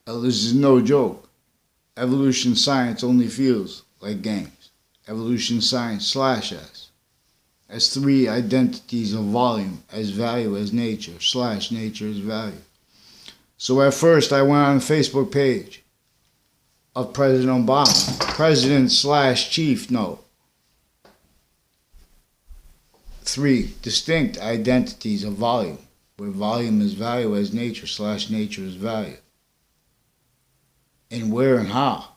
This is no joke. Evolution science only feels like games. Evolution science /S as three identities of volume, as value as nature, / nature as value. So at first I went on the Facebook page of President Obama, President / Chief note. Three distinct identities of volume, where volume is value as nature / nature is value. And where and how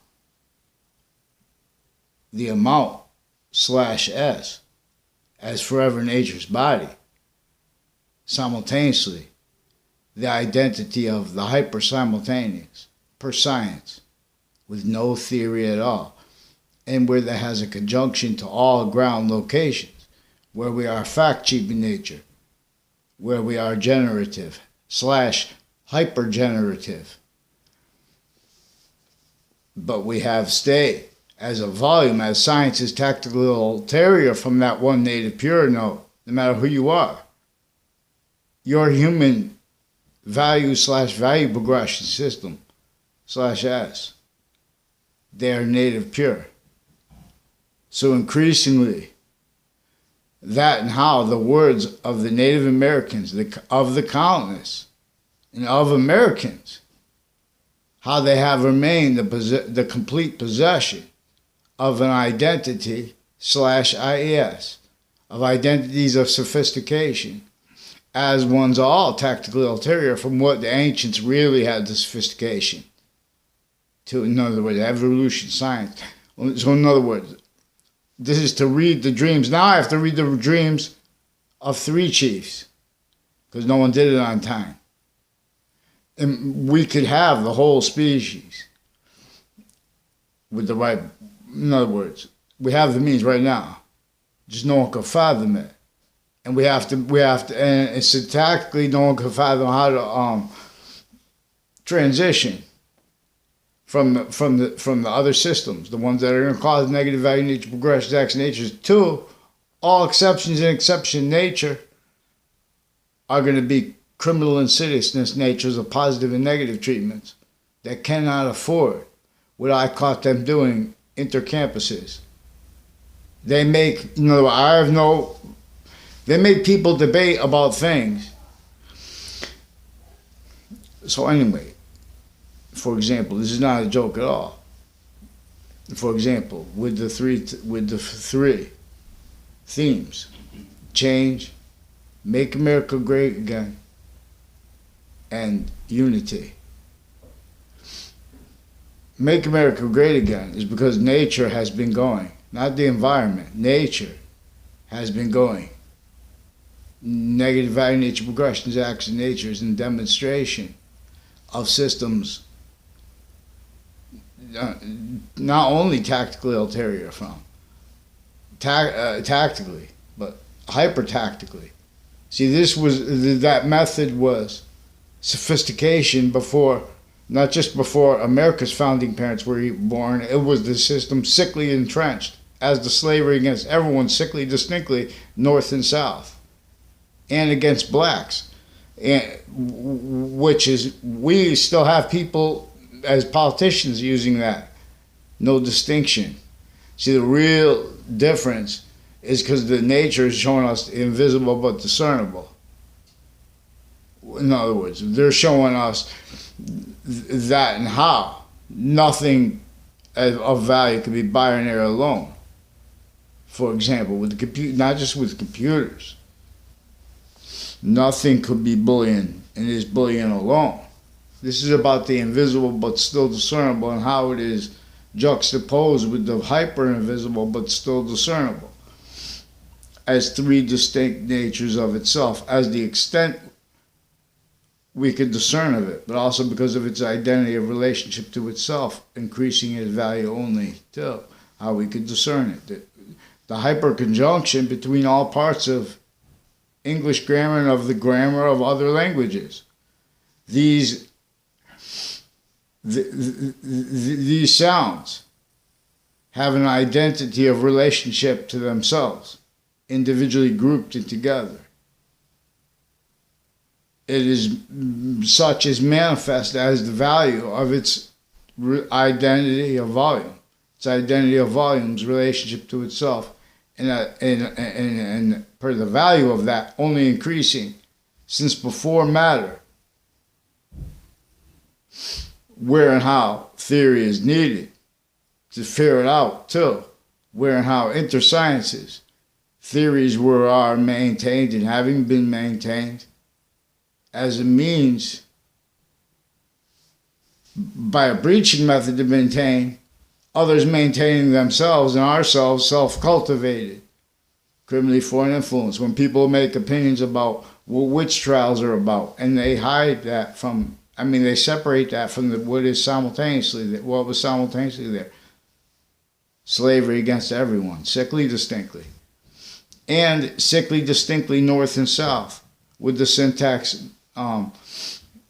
the amount /S as forever nature's body, simultaneously the identity of the hyper-simultaneous per science with no theory at all, and where that has a conjunction to all ground locations, where we are fact-cheap in nature, where we are generative / hyper-generative, but we have stayed as a volume, as science's tactical ulterior from that one native pure note, no matter who you are. Your human value / value progression system /S, they are native pure. So increasingly, that and how the words of the Native Americans, of the colonists, and of Americans, how they have remained the complete possession of an identity /IES, of identities of sophistication, as one's all tactically ulterior from what the ancients really had the sophistication to, in other words, evolution science. So in other words, this is to read the dreams. Now I have to read the dreams of three chiefs, because no one did it on time. And we could have the whole species with the right, in other words, we have the means right now. Just no one can fathom it. And we have to, and syntactically no one can fathom how to transition from the other systems, the ones that are going to cause negative value nature, progressive acts natures, to all exceptions and exception nature are going to be criminal insidiousness natures of positive and negative treatments that cannot afford what I caught them doing intercampuses. They make, they make people debate about things. So anyway, for example, this is not a joke at all. For example, with the three themes: change, make America great again, and unity. Make America great again is because nature has been going, not the environment. Nature has been going. Negative value nature progressions, acts of nature is in demonstration of systems not only tactically ulterior from, tactically, but hyper-tactically. See, that method was sophistication before, not just before America's founding parents were born. It was the system sickly entrenched as the slavery against everyone, sickly distinctly, North and South, and against blacks, which is, we still have people as politicians using that. No distinction. See, the real difference is because the nature is showing us invisible but discernible. In other words, they're showing us that and how nothing of value can be binary alone. For example, with the not just with computers, nothing could be Boolean and is Boolean alone. This is about the invisible but still discernible and how it is juxtaposed with the hyper-invisible but still discernible as three distinct natures of itself, as the extent we could discern of it, but also because of its identity of relationship to itself, increasing its value only to how we could discern it. The hyperconjunction between all parts of English grammar and of the grammar of other languages. These sounds have an identity of relationship to themselves, individually grouped and together. it is such as manifest as the value of its identity of volume, its identity of volume's relationship to itself, and per the value of that only increasing since before matter, where and how theory is needed to figure it out too, where and how intersciences, theories are maintained and having been maintained as a means by a breaching method to maintain, others maintaining themselves and ourselves self-cultivated, criminally foreign influence. When people make opinions about what witch trials are about, and they hide that from, they separate that from what was simultaneously there. Slavery against everyone, sickly distinctly. And sickly distinctly north and south, with the syntax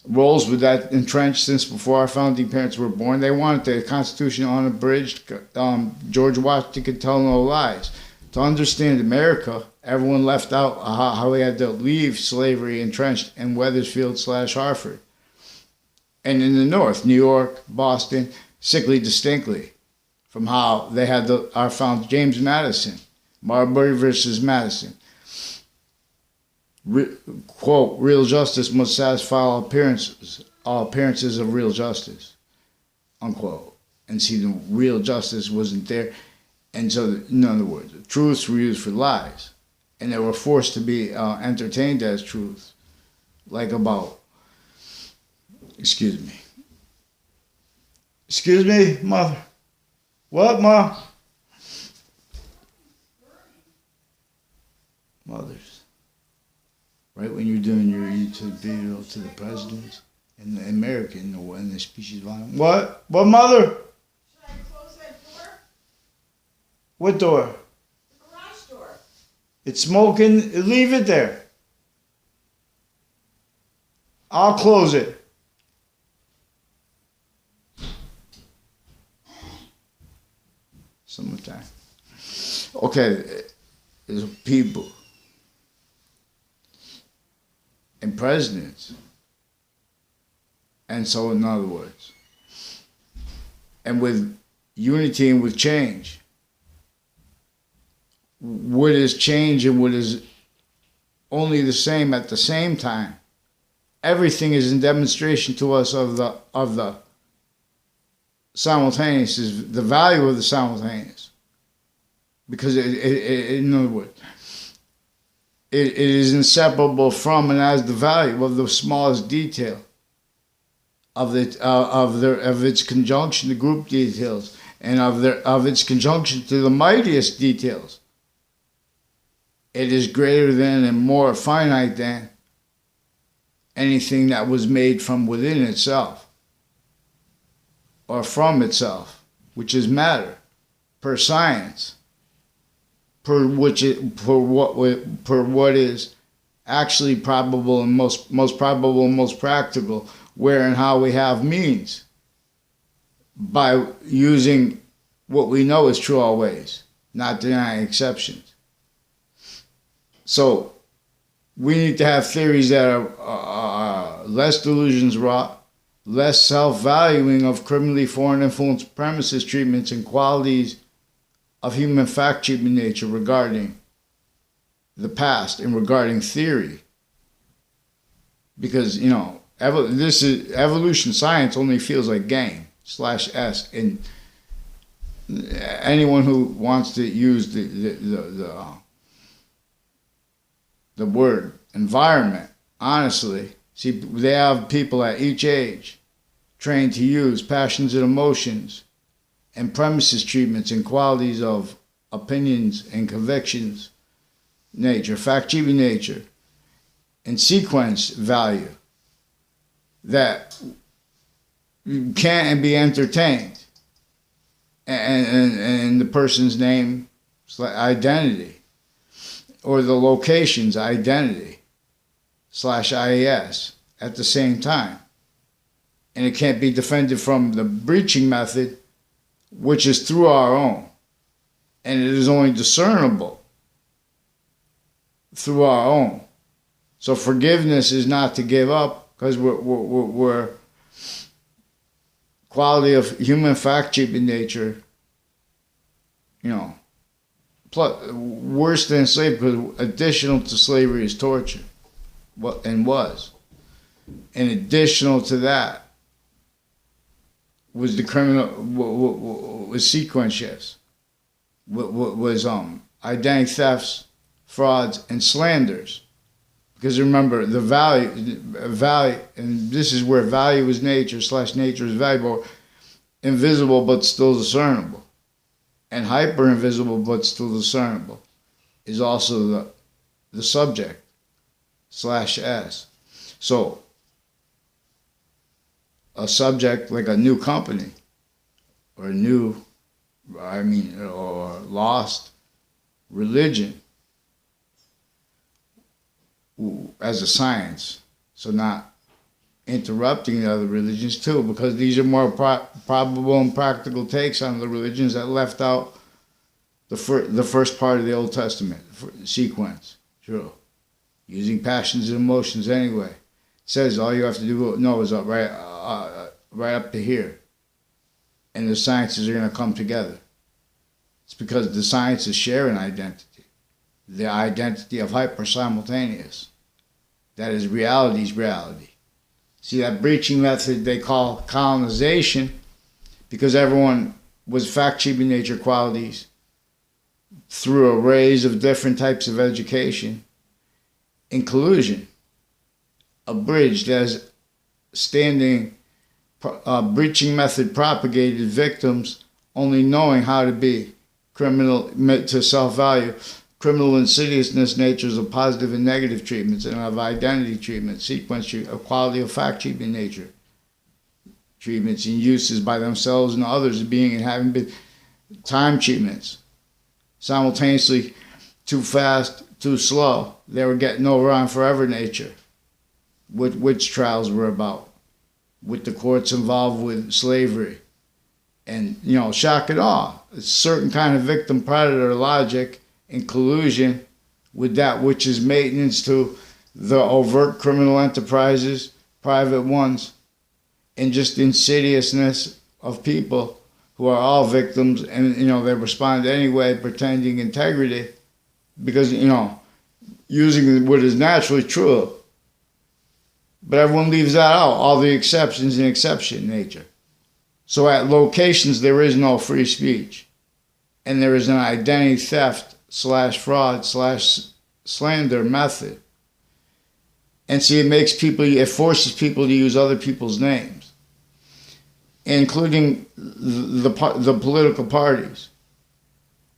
roles with that entrenched since before our founding parents were born. They wanted the Constitution unabridged. George Washington could tell no lies. To understand America, everyone left out how we had to leave slavery entrenched in Wethersfield/Hartford. And in the north, New York, Boston, sickly distinctly from how they had our founder James Madison, Marbury versus Madison. Quote, real justice must satisfy all appearances of real justice, unquote. And see, the real justice wasn't there. And so, in other words, the truths were used for lies. And they were forced to be entertained as truths. Like about, excuse me, mother. What, Ma? Mothers. Right when you're doing your YouTube video to the presidents and the American and the species volume. What? What, Mother? Should I close that door? What door? The garage door. It's smoking. Leave it there. I'll close it. Summertime. Okay, there's people and presidents. And so, in other words, and with unity and with change, what is change and what is only the same at the same time, everything is in demonstration to us of the simultaneous, is the value of the simultaneous. Because in other words, it is inseparable from and as the value of the smallest detail of its conjunction to group details, and of its conjunction to the mightiest details. It is greater than and more finite than anything that was made from within itself or from itself, which is matter, per science, per what is actually probable and most probable and most practical, where and how we have means by using what we know is true always, not denying exceptions. So we need to have theories that are less delusions wrought, less self-valuing of criminally foreign influence premises, treatments, and qualities of human fact-treatment nature regarding the past and regarding theory. Because, this is evolution science only feels like game /s, and anyone who wants to use the word environment, honestly, see, they have people at each age trained to use passions and emotions and premises treatments and qualities of opinions and convictions nature, fact-treatment nature, and sequence value that can't be entertained, and the person's name, identity, or the location's identity /IAS at the same time. And it can't be defended from the breaching method, which is through our own. And it is only discernible through our own. So forgiveness is not to give up, because we're quality of human fact cheap in nature, plus, worse than slavery, because additional to slavery is torture, and was. And additional to that was the criminal, was sequence shifts, was identity thefts, frauds, and slanders. Because remember, the value, and this is where value is nature / nature is valuable, invisible but still discernible, and hyper invisible but still discernible, is also the subject / S. So a subject like a new company, or or lost religion, as a science, so not interrupting the other religions too, because these are more probable and practical takes on the religions that left out the first part of the Old Testament sequence. True, using passions and emotions anyway. It says all you have to do is up right up to here, and the sciences are going to come together. It's because the sciences share an identity, the identity of hyper simultaneous. That is reality's reality. See, that breaching method they call colonization, because everyone was fact-cheaping nature qualities through arrays of different types of education in collusion, abridged as standing breaching method propagated victims only knowing how to be criminal to self-value. Criminal insidiousness natures of positive and negative treatments, and of identity treatment, sequence treatment, of quality of fact treatment nature treatments, and uses by themselves and others being and having been time treatments. Simultaneously, too fast, too slow. They were getting over on forever nature. Which trials were about, with the courts involved with slavery. And, shock and awe. A certain kind of victim predator logic in collusion with that which is maintenance to the overt criminal enterprises, private ones, and just insidiousness of people who are all victims, and they respond anyway, pretending integrity, because using what is naturally true. But everyone leaves that out, all the exceptions in exception nature. So at locations there is no free speech, and there is an identity theft / fraud / slander method. And see, it forces people to use other people's names, including the political parties.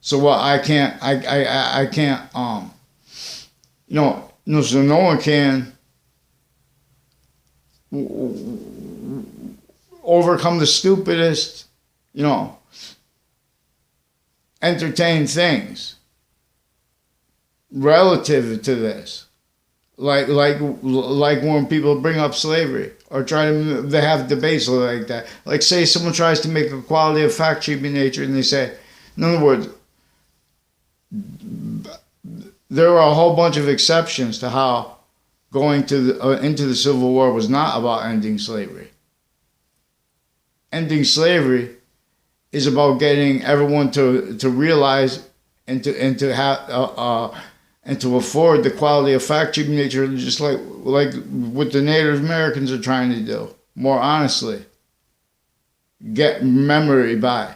So what I can't, so no one can overcome the stupidest, entertain things relative to this, like when people bring up slavery or they have debates like that. Like, say someone tries to make a quality of fact treatment nature, and they say, in other words, there are a whole bunch of exceptions to how going into the Civil War was not about ending slavery. Ending slavery is about getting everyone to realize and to have and to afford the quality of fact treatment nature, just like what the Native Americans are trying to do. More honestly, get memory by,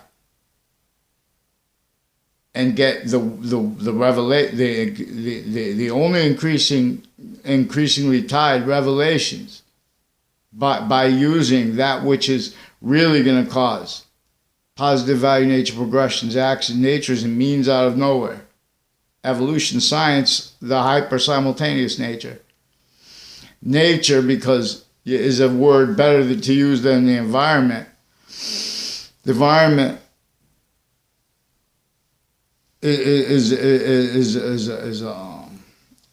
and get the only increasingly tied revelations by using that which is really going to cause positive value nature progressions, acts in natures and means out of nowhere. Evolution, science, the hyper simultaneous nature. Nature, because is a word better to use than the environment. The environment is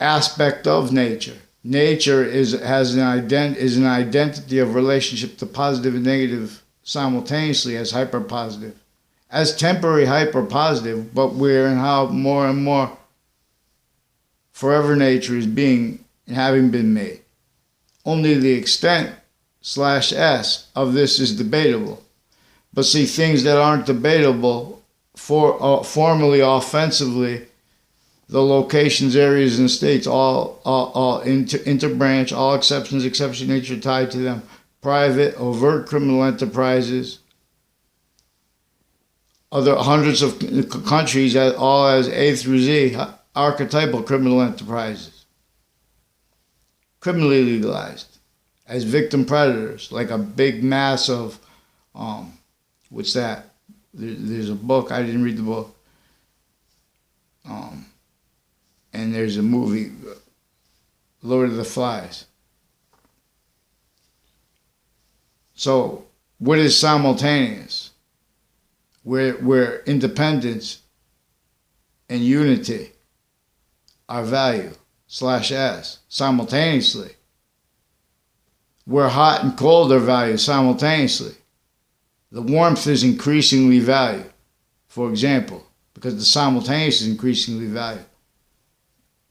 aspect of nature. Nature is an identity of relationship to positive and negative simultaneously as hyper positive, as temporary hyper positive, but where and how more and more forever nature is being and having been made. Only the extent /s of this is debatable. But see, things that aren't debatable formally, offensively, the locations, areas, and states, all interbranch, all exceptions, exception nature tied to them, private, overt criminal enterprises, other hundreds of countries, all as A through Z, archetypal criminal enterprises, criminally legalized as victim predators, like a big mass of, what's that? There's a book, I didn't read the book, and there's a movie, Lord of the Flies. So, what is simultaneous? Where independence and unity are value /s simultaneously. Where hot and cold are valued simultaneously. The warmth is increasingly valued, for example, because the simultaneous is increasingly valued.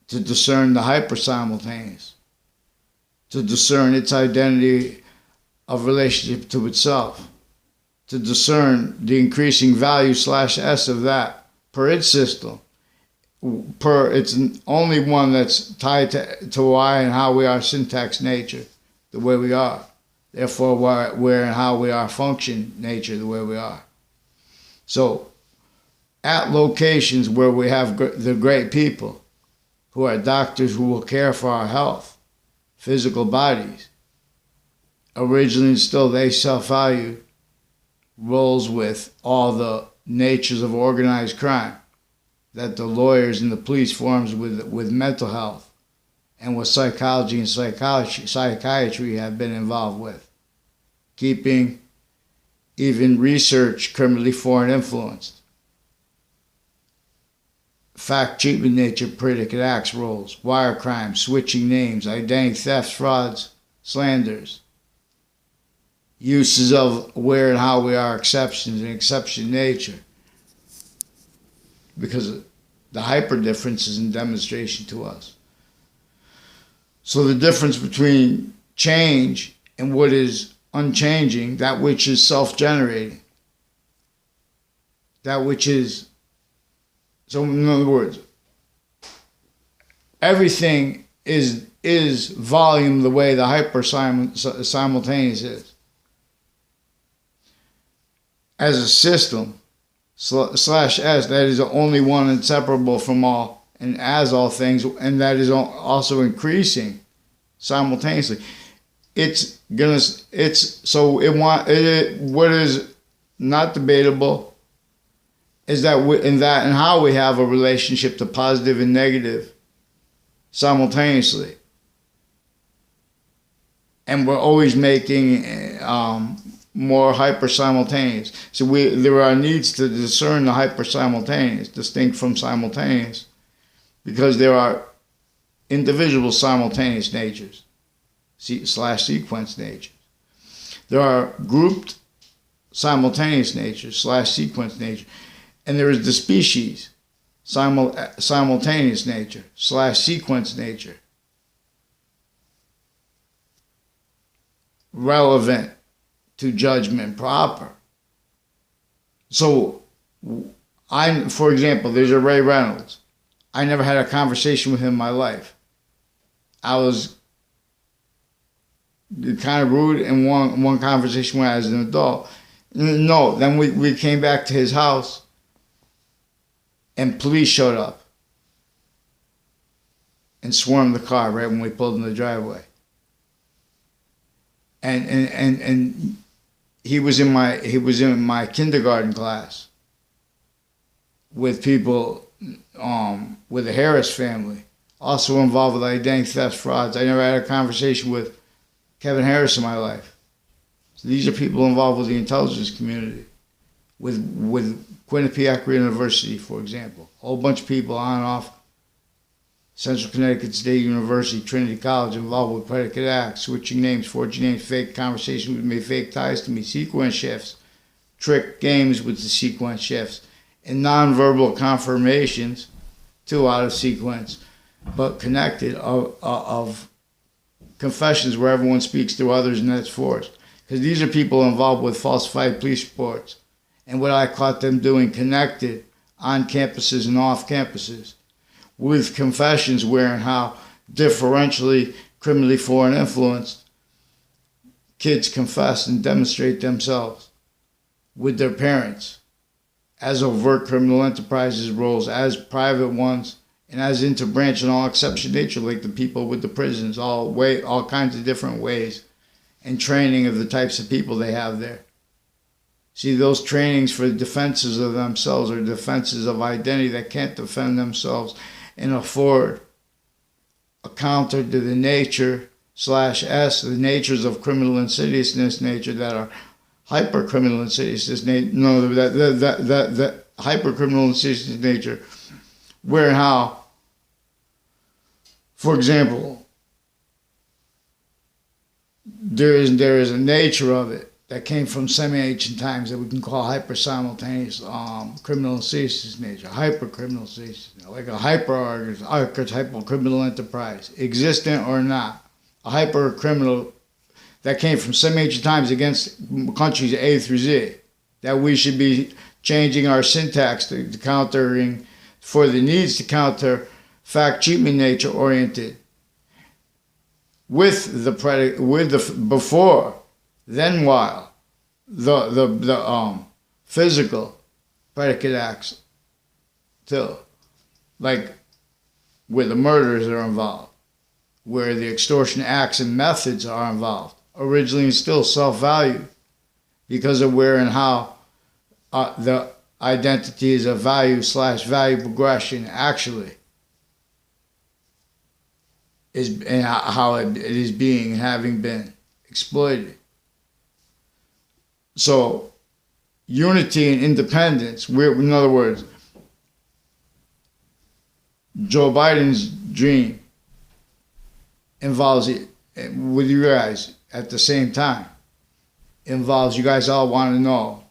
To discern the hyper-simultaneous, to discern its identity of relationship to itself, to discern the increasing value /s of that per its system, per its only one that's tied to why and how we are syntax nature, the way we are. Therefore, where and how we are function nature, the way we are. So, at locations where we have the great people, who are doctors who will care for our health, physical bodies, originally and still they self-valued roles with all the natures of organized crime that the lawyers and the police forms with mental health and with psychology and psychiatry have been involved with, keeping even research criminally foreign influenced. Fact, treatment, nature, predicate acts, roles, wire crimes, switching names, identity thefts, frauds, slanders, uses of where and how we are exceptions and exception nature, because the hyper difference is in demonstration to us. So the difference between change and what is unchanging, that which is self-generating, that which is, so in other words, everything is volume the way the hyper simultaneous is. As a system, /s, that is the only one inseparable from all and as all things, and that is also increasing simultaneously. What is not debatable is that and how we have a relationship to positive and negative simultaneously. And we're always making more hyper-simultaneous. So there are needs to discern the hyper-simultaneous, distinct from simultaneous, because there are indivisible simultaneous natures, /sequence natures. There are grouped simultaneous natures, /sequence nature. And there is the species, simultaneous nature, /sequence nature. Relevant to judgment proper. So, for example, there's a Ray Reynolds. I never had a conversation with him in my life. I was kind of rude in one conversation when I was an adult. No, then we came back to his house and police showed up and swarmed the car right when we pulled in the driveway. And he was in my kindergarten class with people with the Harris family, also involved with identity theft, frauds. I never had a conversation with Kevin Harris in my life. So these are people involved with the intelligence community, with Quinnipiac University, for example. A whole bunch of people on and off Central Connecticut State University, Trinity College, involved with predicate acts, switching names, forging names, fake conversations with me, fake ties to me, sequence shifts, trick games with the sequence shifts, and nonverbal confirmations, 2 out of sequence, but connected of confessions where everyone speaks to others and that's forced. Because these are people involved with falsified police reports. And what I caught them doing connected on campuses and off campuses with confessions where and how differentially criminally foreign influenced kids confess and demonstrate themselves with their parents as overt criminal enterprises roles, as private ones, and as interbranch and all exception nature, like the people with the prisons, all kinds of different ways, and training of the types of people they have there. See, those trainings for defenses of themselves or defenses of identity that can't defend themselves and afford a counter to the nature /S, the natures of criminal insidiousness nature that are hyper criminal insidiousness that hyper criminal insidiousness nature, where and how, for example, there is a nature of it that came from semi-ancient times that we can call hyper-simultaneous criminal insidiousness nature, hyper-criminal insidiousness, like a hyper-archetypal criminal enterprise, existent or not, a hyper-criminal that came from semi-ancient times against countries A through Z, that we should be changing our syntax to countering, for the needs to counter fact-cheating nature-oriented, with the before, then while, the physical predicate acts too, like where the murders are involved, where the extortion acts and methods are involved, originally and still self-value, because of where and how the identity is a value/value progression actually is, and how it is being and having been exploited. So, unity and independence, in other words, Joe Biden's dream involves it with you guys at the same time. Involves you guys all want to know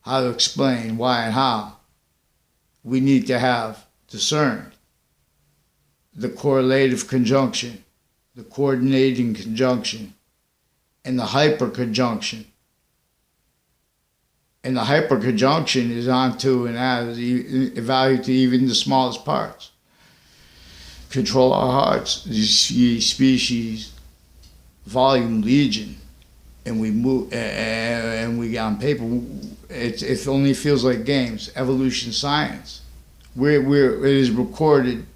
how to explain why and how we need to have discerned the correlative conjunction, the coordinating conjunction, and the hyperconjunction. And the hyperconjunction is onto and adds value to even the smallest parts. Control our hearts, species, volume, legion, and we move, and we on paper, it only feels like games. Evolution science, it is recorded,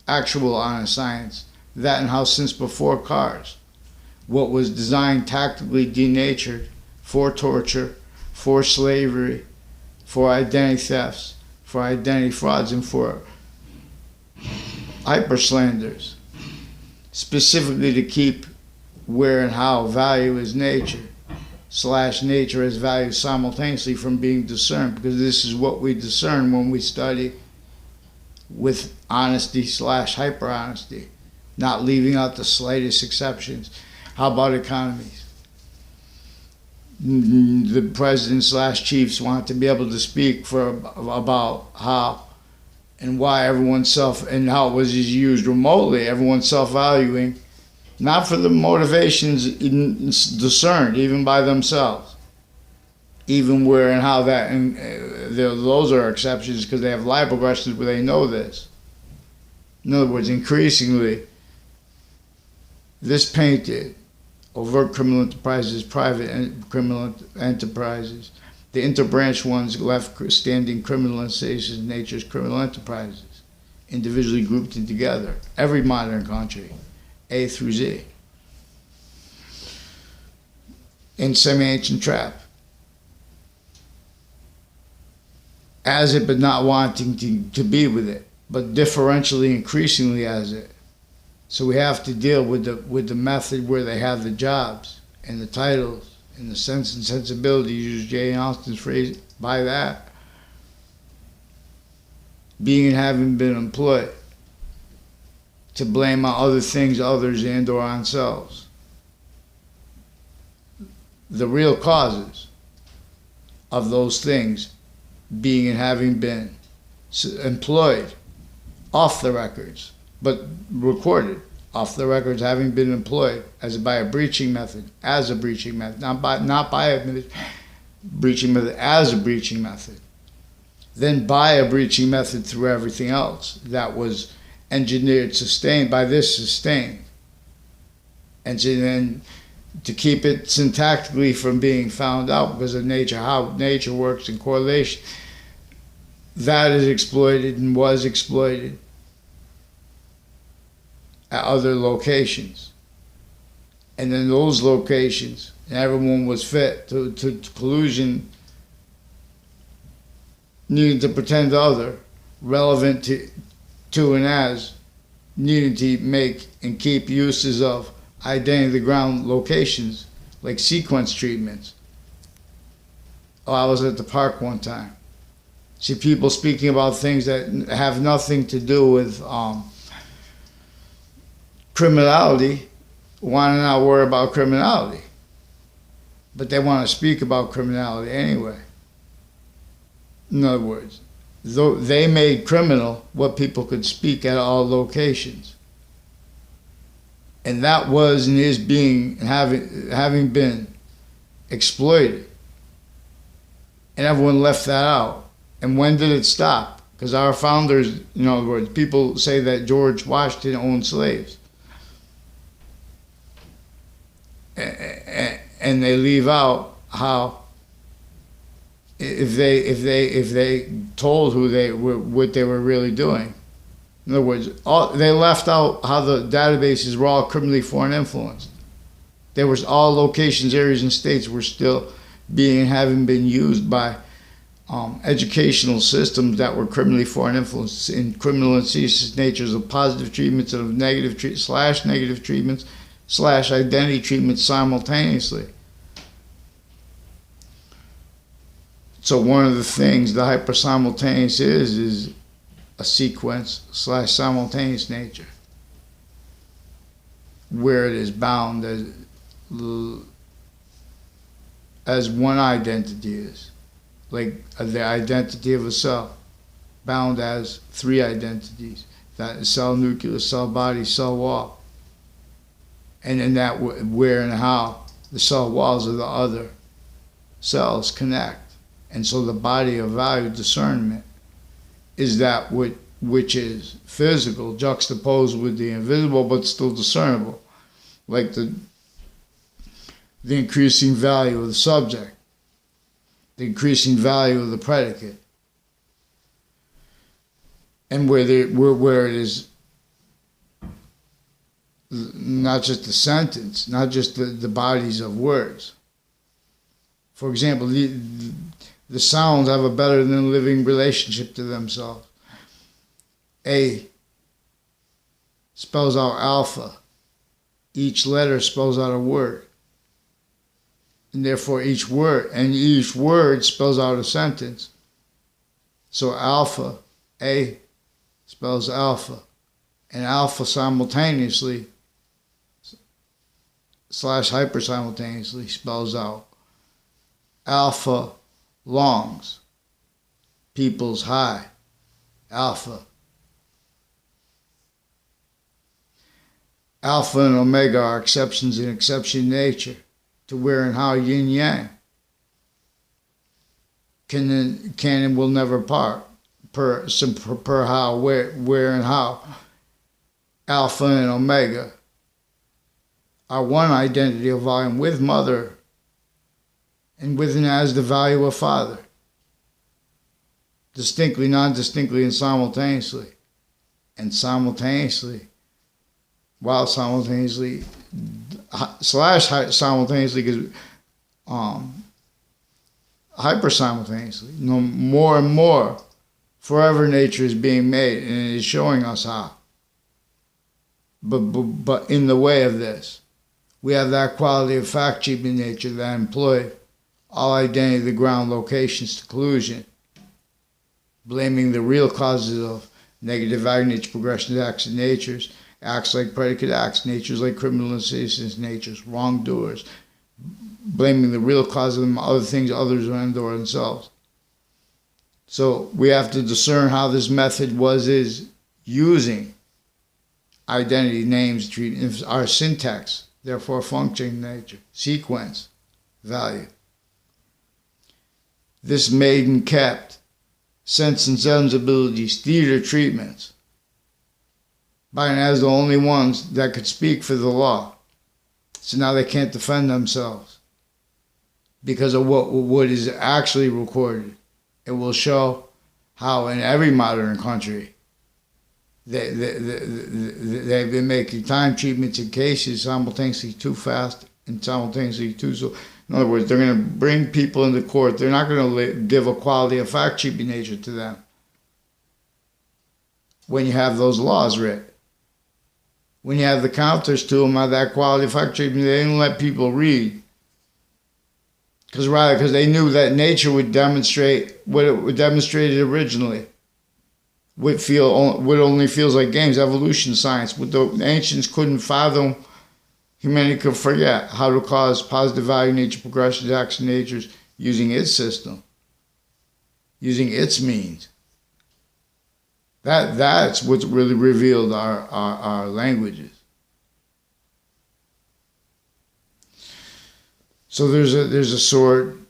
actual honest science, that and how since before cars, what was designed tactically denatured for torture, for slavery, for identity thefts, for identity frauds, and for hyperslanders, specifically to keep where and how value is nature / nature as value simultaneously from being discerned, because this is what we discern when we study with honesty / hyper honesty, not leaving out the slightest exceptions. How about economies? The president / chiefs want to be able to speak about how and why everyone's and how it was used remotely, everyone's self-valuing, not for the motivations discerned even by themselves, even where and how that, and those are exceptions because they have life progressions where they know this. In other words, increasingly, this painted overt criminal enterprises, private criminal enterprises, the interbranch ones left standing criminal insidiousness nature's criminal enterprises, individually grouped and together, every modern country, A through Z. In semi-ancient trap. As it, but not wanting to be with it, but differentially, increasingly as it. So we have to deal with the method where they have the jobs and the titles and the sense and sensibility, use Jane Austen's phrase, by that. Being and having been employed to blame on other things, others, and or on selves. The real causes of those things being and having been employed off the records, but recorded off the records having been employed as by a breaching method, as a breaching method, not by a breaching method, as a breaching method. Then by a breaching method through everything else that was engineered, sustained by this sustained. And so then to keep it syntactically from being found out because of nature, how nature works in correlation, that is exploited and was exploited at other locations. And then those locations, and everyone was fit to collusion, needed to pretend other, relevant to and as, needed to make and keep uses of identity of the ground locations, like sequence treatments. Oh, I was at the park one time. See people speaking about things that have nothing to do with criminality, want to not worry about criminality. But they want to speak about criminality anyway. In other words, though they made criminal what people could speak at all locations. And that was and is being, having been exploited. And everyone left that out. And when did it stop? Because our founders, in other words, people say that George Washington owned slaves. And they leave out how if they told who they were, what they were really doing. In other words, they left out how the databases were all criminally foreign influenced. There was all locations, areas, and states were still having been used by educational systems that were criminally foreign influenced in criminal and ceaseless natures of positive treatments and of negative treatments / identity treatments simultaneously. So one of the things the hypersimultaneous is a sequence / simultaneous nature, where it is bound as one identity is, like the identity of a cell, bound as three identities: that is cell nucleus, cell body, cell wall, and in that where and how the cell walls of the other cells connect. And so the body of value discernment is that which is physical, juxtaposed with the invisible, but still discernible, like the increasing value of the subject, the increasing value of the predicate, and where it is not just the sentence, not just the bodies of words. For example, the sounds have a better than living relationship to themselves. A spells out alpha. Each letter spells out a word. And therefore each word spells out a sentence. So alpha, A, spells alpha. And alpha simultaneously / hyper simultaneously spells out alpha longs, people's high, alpha. Alpha and omega are exceptions in exception nature to where and how yin yang can and will never part per how where and how alpha and omega are one identity of volume with mother and with and as the value of father, distinctly, non-distinctly, and simultaneously. And simultaneously, while simultaneously, / simultaneously, because hyper simultaneously, no more and more, forever nature is being made, and it is showing us how. But in the way of this, we have that quality of fact-keeping nature that employed all identity of the ground locations to collusion, blaming the real causes of negative value nature, progression acts and natures, acts like predicate acts, natures like criminal and citizens natures, wrongdoers, blaming the real cause of them, other things others and/or themselves. So we have to discern how this method is using identity, names, our syntax, therefore functioning nature, sequence, value. This maiden kept sense and sensibilities, theater treatments, by and as the only ones that could speak for the law. So now they can't defend themselves because of what is actually recorded. It will show how in every modern country they've been making time treatments in cases simultaneously too fast and simultaneously too slow. In other words, they're going to bring people into court. They're not going to give a quality of fact treatment nature to them when you have those laws written. When you have the counters to them of that quality of fact treatment, they didn't let people read. Because they knew that nature would demonstrate what it demonstrated originally. What only feels like games, evolution science. What the ancients couldn't fathom, humanity could forget how to cause positive value nature progressions, action natures using its system, using its means. That's what's really revealed our languages. So there's a sword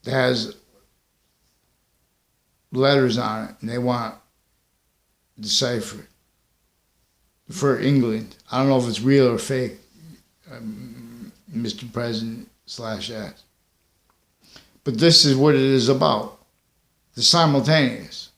that has letters on it, and they want deciphered for England. I don't know if it's real or fake, Mr. President /S. But this is what it is about: the simultaneous.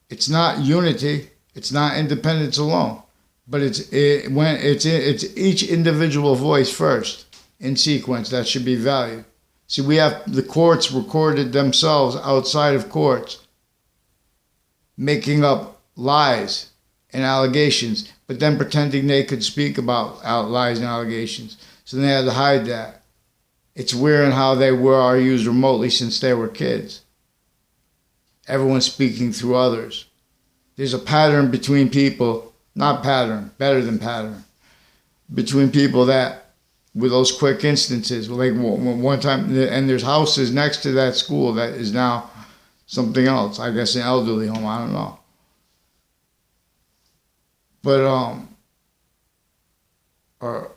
It's not unity. It's not independence alone, but it's each individual voice first in sequence that should be valued. See, we have the courts recorded themselves outside of courts, making up lies and allegations, but then pretending they could speak about lies and allegations. So they had to hide that. It's where and how they are used remotely since they were kids. Everyone's speaking through others. There's a pattern between people, not pattern, better than pattern, between people that, with those quick instances, like one time, and there's houses next to that school that is now something else, I guess an elderly home, I don't know. But, or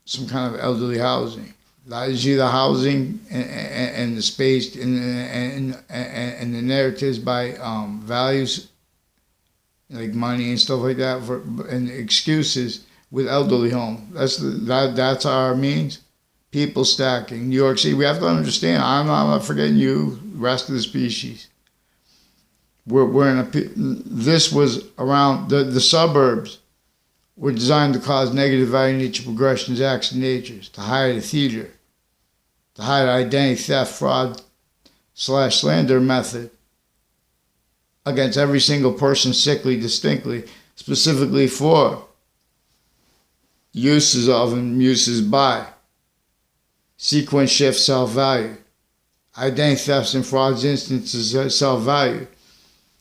some kind of elderly housing. You see the housing and the space and the narratives by values, like money and stuff like that, and excuses with elderly home. That's our means. People stacking. New York City, we have to understand, I'm not forgetting you, rest of the species. We're in this was around, the suburbs were designed to cause negative value nature progressions, acts and natures, to hide a theater, to hide identity theft, fraud, /slander method against every single person sickly, distinctly, specifically for uses of and uses by, sequence shift self-value, identity thefts and frauds instances of self-value,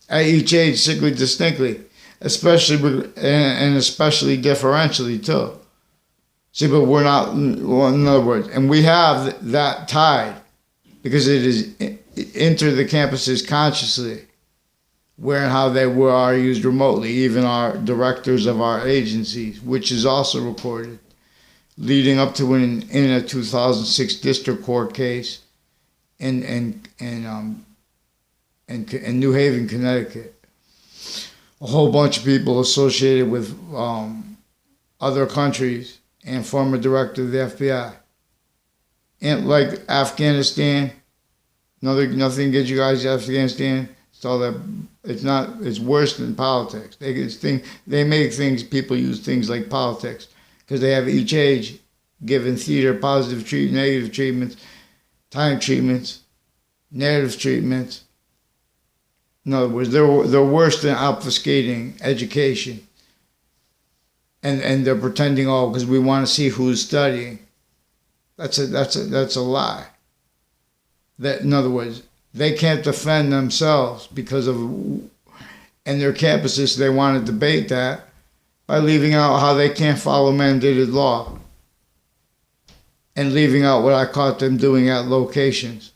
at each age sickly, distinctly, especially and especially differentially too. See, but we're not, in other words, and we have that tied because it is enter the campuses consciously, where and how they are used remotely, even our directors of our agencies, which is also recorded, leading up to in a 2006 district court case in New Haven, Connecticut. A whole bunch of people associated with other countries and former director of the FBI. And like Afghanistan, nothing gets you guys to Afghanistan. It's all that. It's worse than politics. They make things, people use things like politics because they have each age given theater, positive treatment, negative treatments, time treatments, narrative treatments. In other words, they're worse than obfuscating education. And they're pretending, because we want to see who's studying. That's a lie. That, in other words, they can't defend themselves because of, and their campuses, they want to debate that by leaving out how they can't follow mandated law and leaving out what I caught them doing at locations,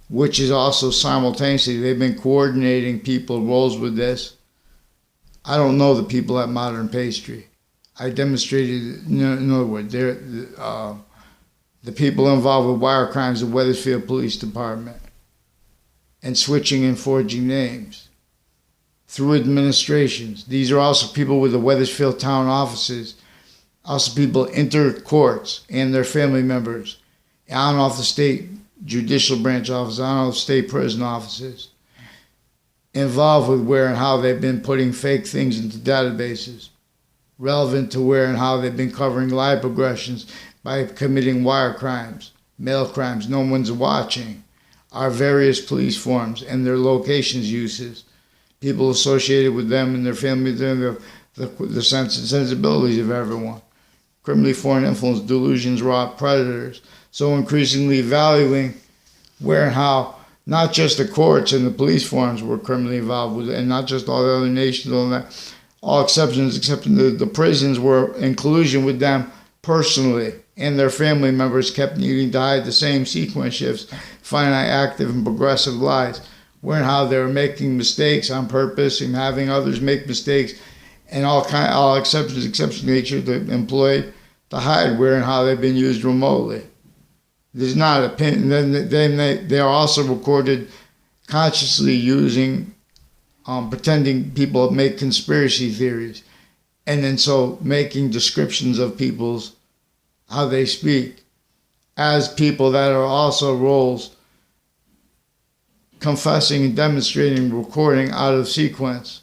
which is also simultaneously, they've been coordinating people roles with this I don't know the people at Modern Pastry. I demonstrated, in other words, the people involved with wire crimes, the Wethersfield Police Department, and switching and forging names through administrations. These are also people with the Wethersfield town offices, also people inter courts and their family members, on off the state judicial branch office, on off state prison offices, involved with where and how they've been putting fake things into databases, relevant to where and how they've been covering live aggressions by committing wire crimes, mail crimes no one's watching, our various police forms and their locations uses, people associated with them and their family, the sense and sensibilities of everyone, criminally foreign influence, delusions, wrought predators, so increasingly valuing where and how not just the courts and the police forms were criminally involved with it, and not just all the other nations, all that, all exceptions except the prisons were in collusion with them personally, and their family members kept needing to hide the same sequence shifts, finite, active, and progressive lies, where and how they were making mistakes on purpose and having others make mistakes, and all exception nature to employ to hide where and how they've been used remotely. There's not a pin. Then they are also recorded consciously using, pretending people make conspiracy theories, and then so making descriptions of people's how they speak as people that are also roles, confessing and demonstrating, recording out of sequence,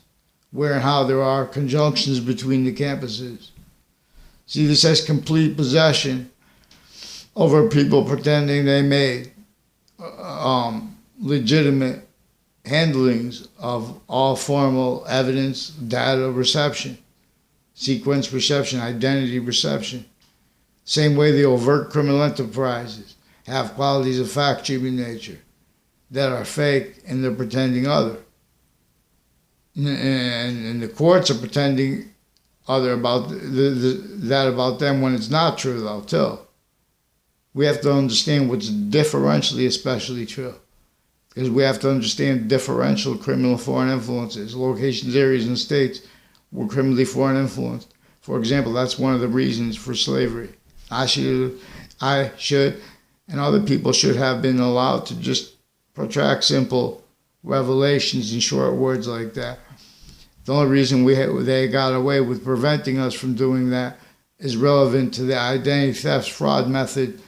where and how there are conjunctions between the campuses. See, this has complete possession over people pretending they made legitimate handlings of all formal evidence, data reception, sequence reception, identity reception. Same way the overt criminal enterprises have qualities of fact-cheating nature that are fake and they're pretending other. And the courts are pretending other about that about them when it's not true, though, too. We have to understand what's differentially especially true, because we have to understand differential criminal foreign influences, locations, areas, and states were criminally foreign influenced. For example, that's one of the reasons for slavery. I should, and other people should have been allowed to just protract simple revelations in short words like that. The only reason they got away with preventing us from doing that is relevant to the identity theft fraud method,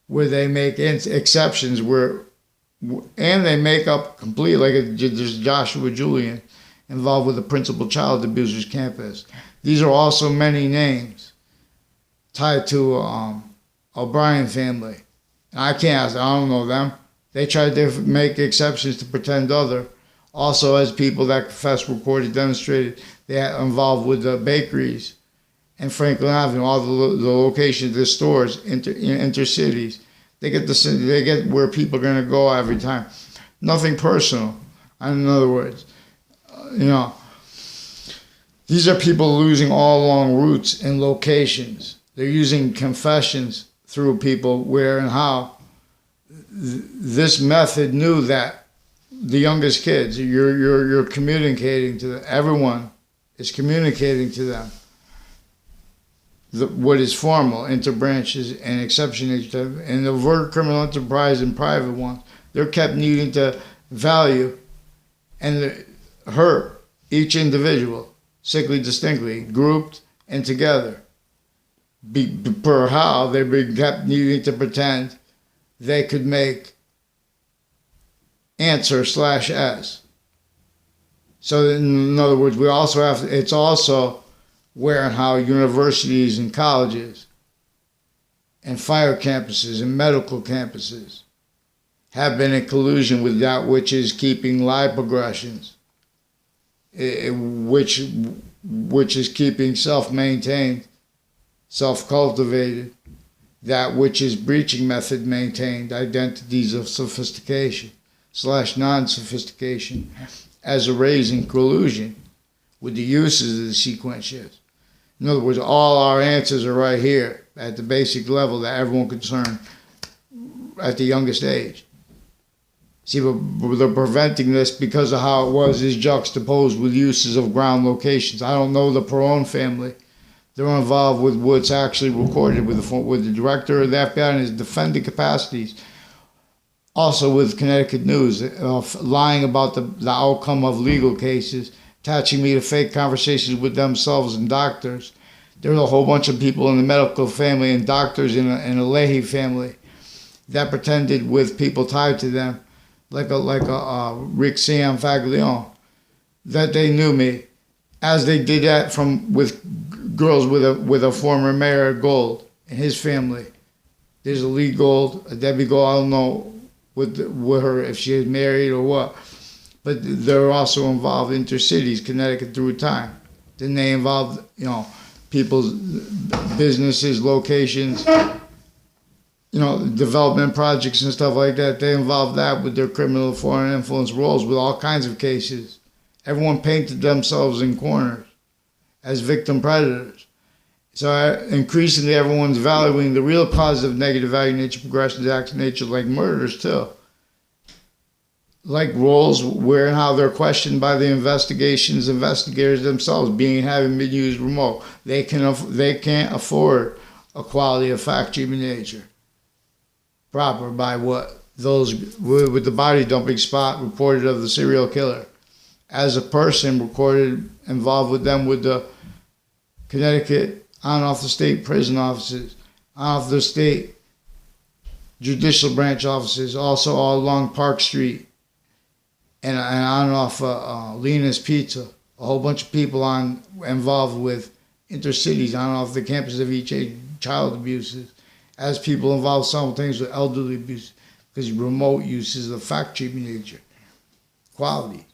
where they make exceptions and they make up completely, like there's Joshua Julian involved with the principal child abusers campus. These are also many names tied to O'Brien family. And I don't know them. They tried to make exceptions to pretend other. Also, as people that confessed, recorded, demonstrated, they are involved with the bakeries and Franklin Avenue, all the locations, the stores, intercities. They get where people are going to go every time. Nothing personal. In other words, these are people losing all along routes and locations. They're using confessions through people where and how this method knew that the youngest kids, you're communicating to them. Everyone is communicating to them what is formal, interbranches, and exception, and the overt criminal enterprise and private ones. They're kept needing to value and hurt each individual, sickly, distinctly, grouped and together. Per how they be kept needing to pretend they could make answer /s. So in other words, we also have, it's also where and how universities and colleges and fire campuses and medical campuses have been in collusion with that which is keeping live progressions, which is keeping self-maintained, self-cultivated, that which is breaching method maintained, identities of sophistication / non-sophistication, as a raising collusion with the uses of the sequence shifts. In other words, all our answers are right here at the basic level that everyone concerned at the youngest age. See, but they're preventing this because of how it was is juxtaposed with uses of ground locations. I don't know the Perone family. They're involved with what's actually recorded with the director of the FBI in his defending capacities. Also with Connecticut News, lying about the outcome of legal cases, attaching me to fake conversations with themselves and doctors. There's a whole bunch of people in the medical family and doctors in a Leahy family that pretended with people tied to them, like a Rick Sam Faglione, that they knew me, as they did that with girls with a former mayor Gold and his family. There's a Lee Gold, a Debbie Gold. I don't know with her if she is married or what, but they're also involved intercities, Connecticut through time. Then they involved people's businesses, locations, development projects and stuff like that. They involved that with their criminal foreign influence roles with all kinds of cases. Everyone painted themselves in corners as victim predators. So increasingly everyone's valuing the real positive, negative value nature, progressive acts nature, like murders too. Like roles where and how they're questioned by the investigators themselves, having been used remote. They can't afford a quality of fact treatment nature. Proper by what those with the body dumping spot reported of the serial killer. As a person recorded involved with them with the Connecticut on and off the state prison offices, on off the state judicial branch offices, also all along Park Street and on and off Lena's Pizza. A whole bunch of people involved with intercities on and off the campus of each child abuses, as people involved simultaneously with elderly abuse, because remote use is a fact treatment nature. Quality.